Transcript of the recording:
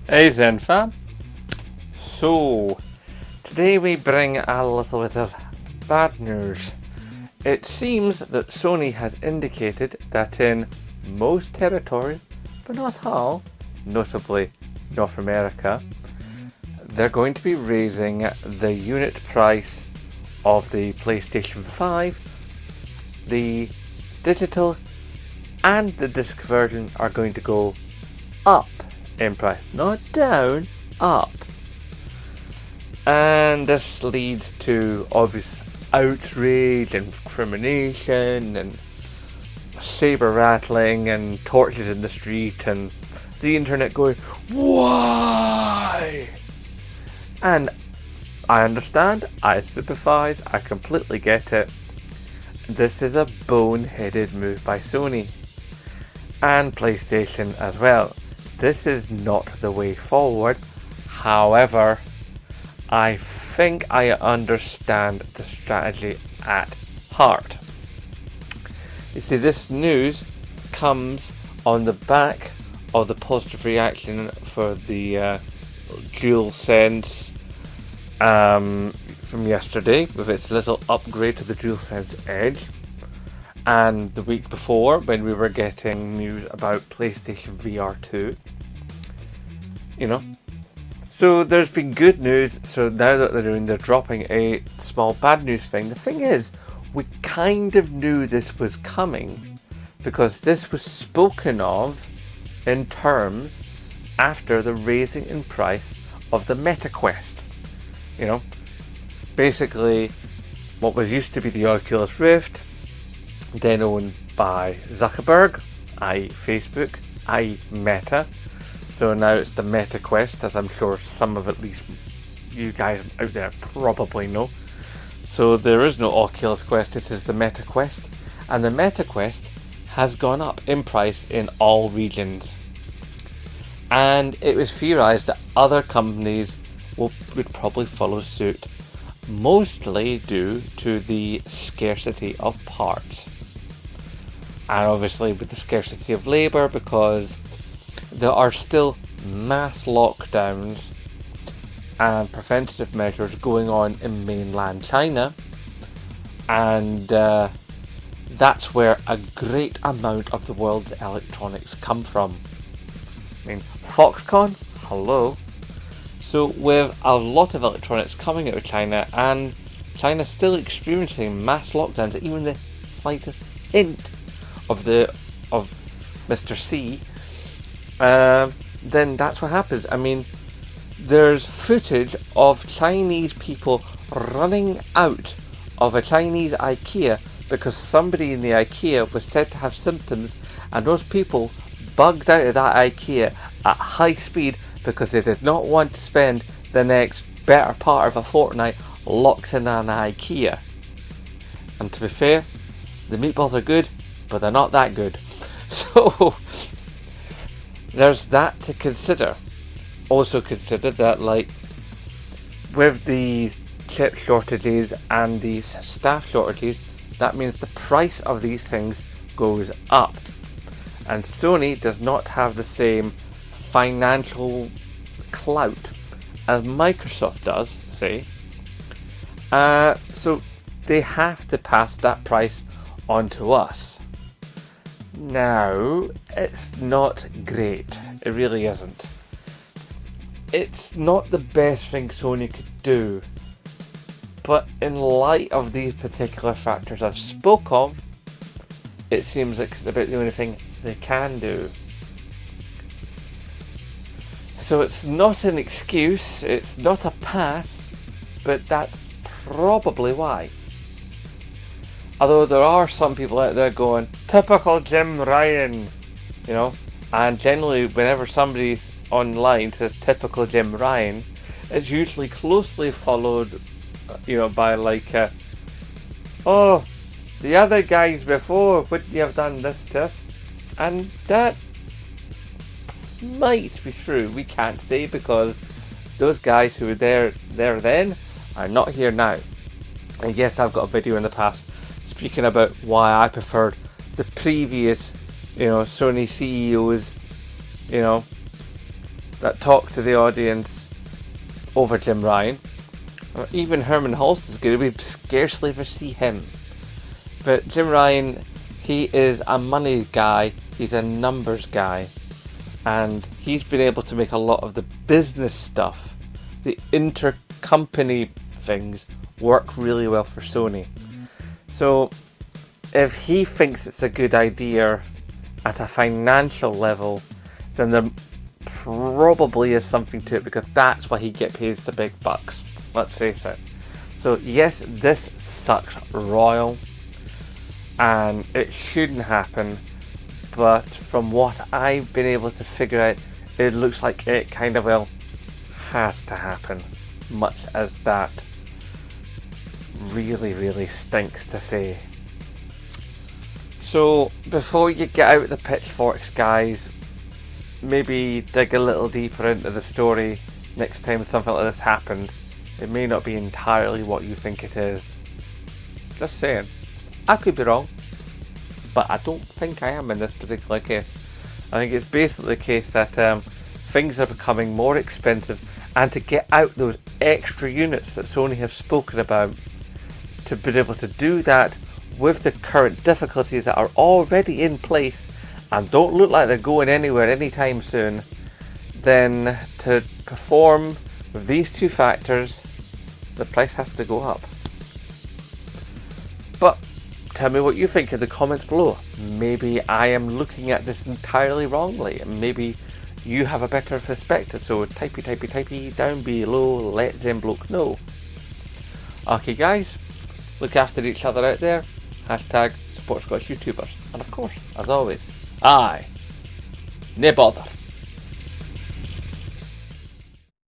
Hey then fam. So, today we bring a little bit of bad news. It seems that Sony has indicated that in most territories, but not all, notably North America, they're going to be raising the unit price of the PlayStation 5. The digital and the disc version are going to go up in price, not down, up. And this leads to obvious outrage and recrimination and saber rattling and torches in the street and the internet going, why? And I understand, I sympathise, I completely get it. This is a boneheaded move by Sony and PlayStation as well. This is not the way forward. However, I think I understand the strategy at heart. You see, this news comes on the back of the positive reaction for the DualSense from yesterday with its little upgrade to the DualSense Edge, and the week before when we were getting news about PlayStation VR 2. So there's been good news. So now that they're dropping a small bad news thing. The thing is, we kind of knew this was coming because this was spoken of in terms after the raising in price of the MetaQuest. Basically what was used to be the Oculus Rift, then owned by Zuckerberg, i.e. Facebook, i.e. Meta. So now it's the MetaQuest, as I'm sure some of at least you guys out there probably know. So there is no Oculus Quest, it is the MetaQuest. And the MetaQuest has gone up in price in all regions. And it was theorized that other companies would probably follow suit, mostly due to the scarcity of parts. And obviously with the scarcity of labor, because there are still mass lockdowns and preventative measures going on in mainland China, and that's where a great amount of the world's electronics come from. Foxconn, hello. So with a lot of electronics coming out of China, and China still experiencing mass lockdowns, even the slightest hint of Mr. C, then that's what happens. There's footage of Chinese people running out of a Chinese IKEA because somebody in the IKEA was said to have symptoms, and those people bugged out of that IKEA at high speed because they did not want to spend the next better part of a fortnight locked in an IKEA. And to be fair, the meatballs are good, but they're not that good. So there's that to consider. Also consider that, with these chip shortages and these staff shortages, that means the price of these things goes up. And Sony does not have the same financial clout as Microsoft does, say. So they have to pass that price on to us. Now, it's not great. It really isn't. It's not the best thing Sony could do. But in light of these particular factors I've spoke of, it seems like it's about the only thing they can do. So it's not an excuse, it's not a pass, but that's probably why. Although there are some people out there going, typical Jim Ryan, and generally whenever somebody online says typical Jim Ryan, it's usually closely followed, by oh, the other guys before, wouldn't you have done this to us? And that might be true. We can't say, because those guys who were there then are not here now. And yes, I've got a video in the past speaking about why I preferred the previous, Sony CEOs, that talk to the audience over Jim Ryan. Or even Herman Hulst is good. We scarcely ever see him. But Jim Ryan, he is a money guy. He's a numbers guy. And he's been able to make a lot of the business stuff, the intercompany things, work really well for Sony. So if he thinks it's a good idea at a financial level, then there probably is something to it, because that's why he gets paid the big bucks. Let's face it. So yes, this sucks royal, and it shouldn't happen, but from what I've been able to figure out, it looks like it kind of well has to happen, much as that really stinks to say. So before you get out the pitchforks, guys, maybe dig a little deeper into the story next time something like this happens. It may not be entirely what you think it is. Just saying. I could be wrong, but I don't think I am in this particular case. I think it's basically the case that things are becoming more expensive, and to get out those extra units that Sony have spoken about, to be able to do that with the current difficulties that are already in place and don't look like they're going anywhere anytime soon, then to perform with these two factors, the price has to go up. But tell me what you think in the comments below. Maybe I am looking at this entirely wrongly, and maybe you have a better perspective, so typey down below, let them bloke know. Okay guys, look after each other out there. Hashtag support Scottish YouTubers. And of course, as always, aye, nae bother.